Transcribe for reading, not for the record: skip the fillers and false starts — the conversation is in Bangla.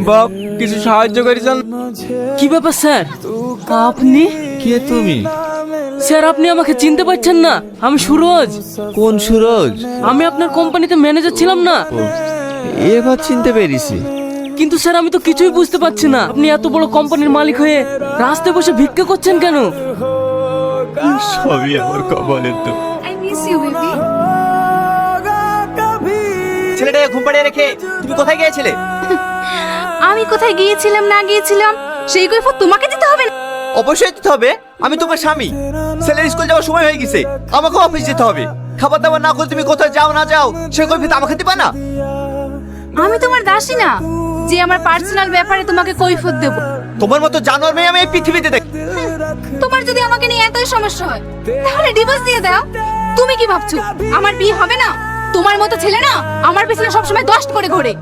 বাপ কিছু সাহায্য করেছেন। কি ব্যাপার স্যার? আপনি? কে তুমি? স্যার আপনি আমাকে চিনতে পারছেন না? আমি সুরজ। কোন সুরজ? আমি আপনার কোম্পানিতে ম্যানেজার ছিলাম না? এবার চিনতে পেরেছি। কিন্তু স্যার আমি তো কিছুই বুঝতে পারছি না, আপনি এত বড় কোম্পানির মালিক হয়ে রাস্তায় বসে ভিক্ষা করছেন কেন? সবই আমার কপালের তো। I miss you, baby. ছেলেটাকে ঘুম পাড়িয়ে রেখে তুমি কোথায় গিয়েছিলে? আমি কোথায় গিয়েছিলাম না গিয়েছিলাম সেই কৈফিয়ত তোমাকে দিতে হবে না। অবশ্যই দিতে হবে, আমি তোমার স্বামী। ছেলের স্কুল যাওয়ার সময় হয়ে গেছে, আমাকেও অফিস যেতে হবে। খাবার দাবার না করে তুমি কোথায় যাও না যাও সে কৈফিয়ত আমাকে দিবা না? আমি তোমার দাসী না যে আমার পার্সোনাল ব্যাপারে তোমাকে কৈফিয়ত দেব। তোমার মতো জানোয়ার মেয়ে আমি এই পৃথিবীতে দেখি। তোমার যদি আমাকে নিয়ে এতই সমস্যা হয় তাহলে ডিভোর্স দিয়ে দাও। তুমি কি ভাবছো আমার বিয়ে হবে না? তোমার মতো ছেলে না আমার পেছনে সবসময় দষ্ট করে ঘোরে।